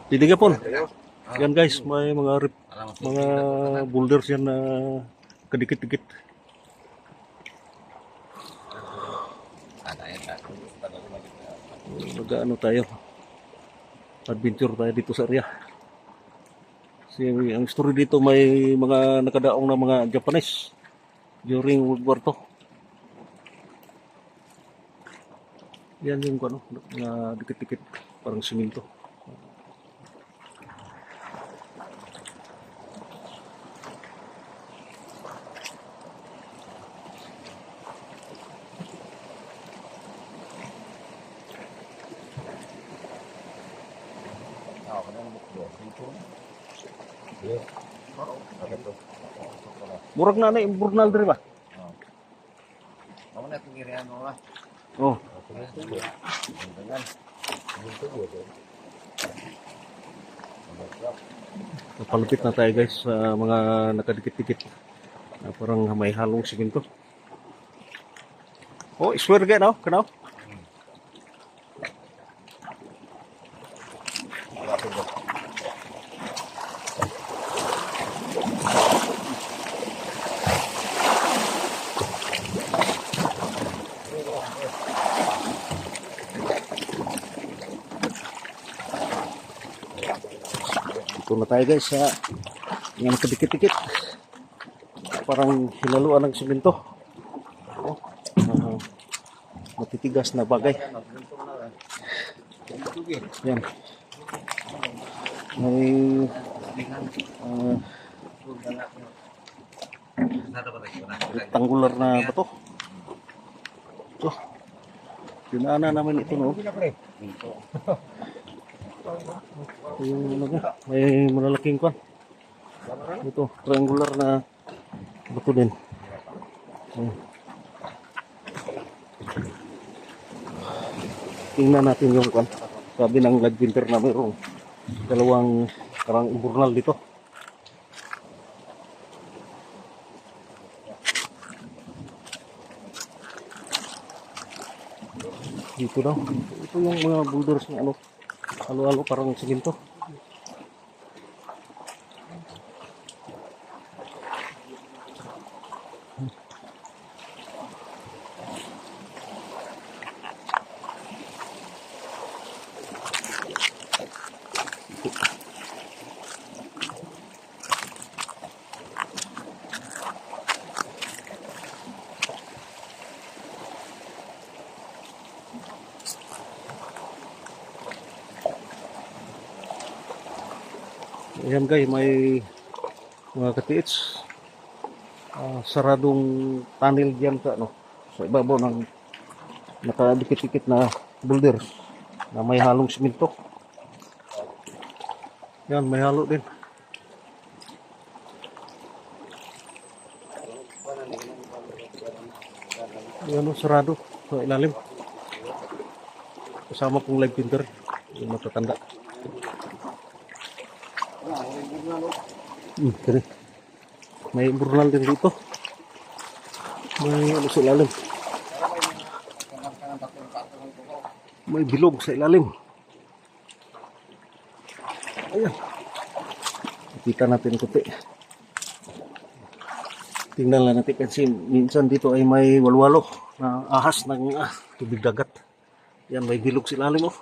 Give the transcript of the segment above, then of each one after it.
Tidigapon. Yan guys, may mga boulders yan na kadikit-dikit. Mag-ano tayo. Adventure tayo dito sa area. Kasi ang story dito may mga nakadaong na mga Japanese during World War II. Yan yung ano, na dikit-dikit parang simento. Murag na yung burnal diri ba? Ako na pingirihan mo ba? Oh. Napalupit na tayo guys sa mga nakadikit-dikit na parang may halong simento. Oh, swear again, no? Kanaw? Ito na tayo guys sa mga nakadikit-dikit. Parang hinaluan ng simento. Oh, matitigas na bagay. Yan. May rectangular na bato. So, dinaanan namin ito no. Yung may malalaking kwan. Ito, triangular na bato din. Tingnan natin yung kwan. Sabi ng Adventure na mayroong dalawang karang imburnal dito. Dito daw. Ito yung mga boulders na ano. Halo-halo parang simento. Ayan guys, may mga katiits. Saradong tunnel dyan sa, ano, sa ibabaw ng nakadikit-dikit na boulders na may halong simento. Yan, may halo din. Yan o, sarado sa ilalim. Kasama kong live printer, yung matatanda. Kini. May burnal din dito. May ano sa ilalim. May bilog sa ilalim. Ayan. Kita natin kuti. Tingnan lang natin kasi minsan dito ay may walwalo na ahas ng tubig dagat. Yan, may bilog sa ilalim oh.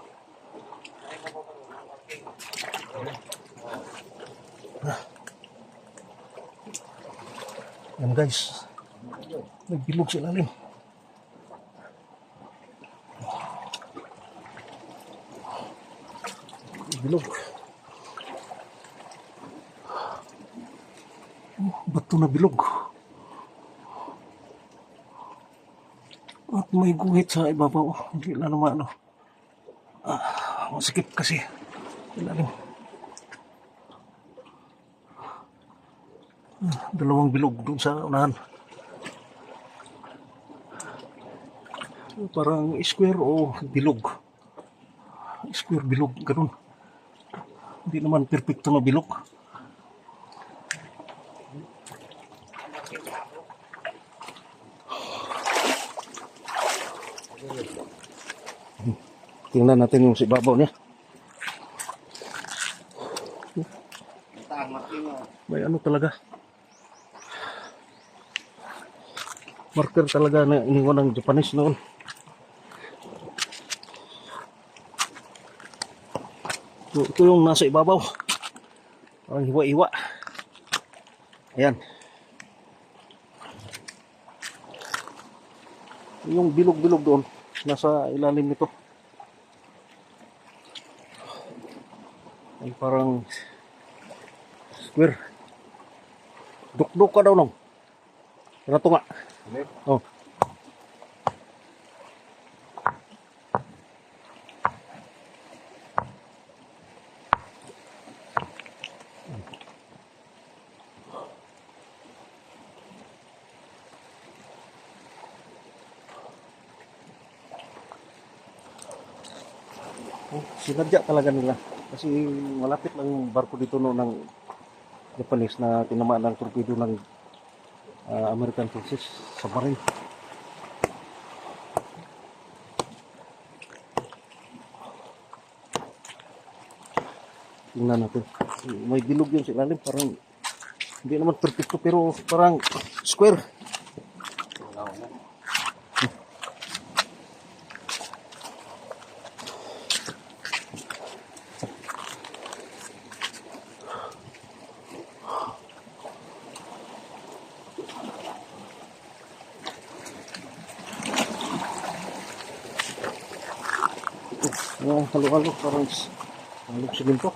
Yan guys, may bilog sa ilalim. Bilog. Bato na bilog. At may guhit sa ibabaw. Hindi na naman ano. Masikip kasi. Ilalim. Dalawang bilog doon sa unahan. Parang square o bilog. Square bilog, ganun. Hindi naman perfecto na bilog. Tingnan natin yung sibabaw niya. Ito ang marking mo. May ano talaga. Marker talaga na iniwan ng Japanese noon. Ito yung nasa ibabaw. Ang hiwa-hiwa. Ayan. Yung bilog-bilog doon, nasa ilalim nito. Ay parang square. Duk-duk ka daw nung. Rato nga. Oh. Sinadya talaga nila kasi malapit lang yung barko dito no ng Japanese na tinamaan ng torpedo ng American Forces submarine. Tingnan natin. May bilog yun sa ilalim, parang hindi naman perfecto pero parang square. Halo-halo parang halog siminto.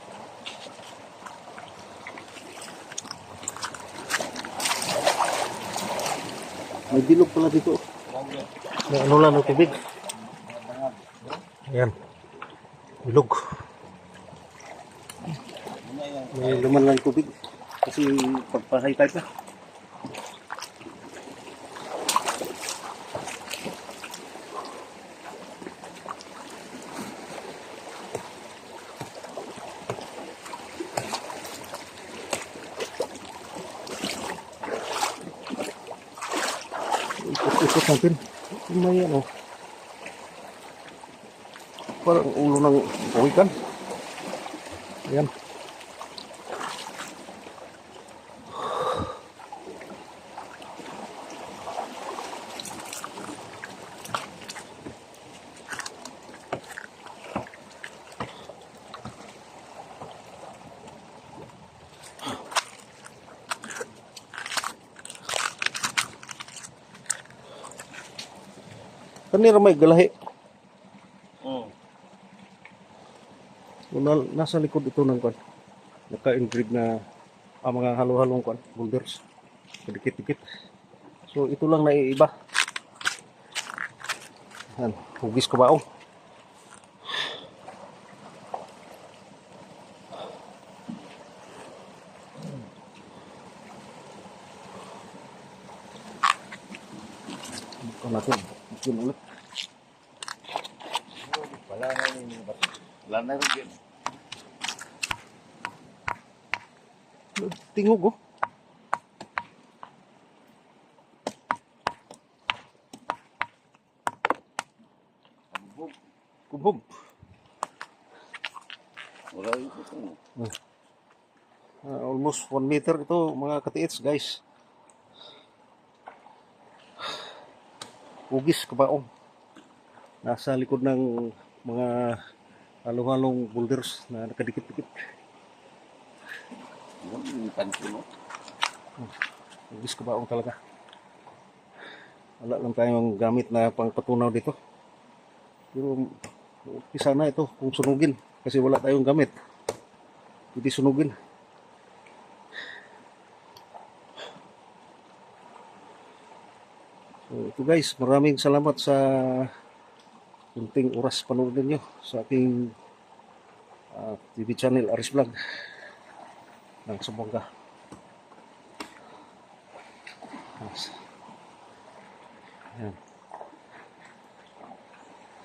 May bilog pala dito. May ano lang, tubig. Ayan. Bilog. May laman lang tubig. Kasi pagpa-high tide na. Ikot natin. May ano. Parang ulo ng ikan. Ayan. Kanira may galahi. Nasa likod ito ng kwan. Naka-engrave na mga halo-halong kwan, boulders. Dikit-dikit. So ito lang naiiba. Yan, hugis kabaong. Bukan natin. Bikin ulit. Wala na rin. Wala na rin. Tingog oh. Kubog. Wala rin ito. Almost 1 meter ito mga katiits guys. Hugis kabaong. Nasa likod ng mga halo-halong boulders na nakadikit-dikit. Hugis kabaong talaga. Wala lang tayong gamit na pangpatunaw dito. Pero umpisa na ito kung sunugin kasi wala tayong gamit. Hindi sunugin. So ito guys, maraming salamat sa kunting oras panood ninyo sa aking TV channel Aris Vlog ng Sumbuanga. Ayan.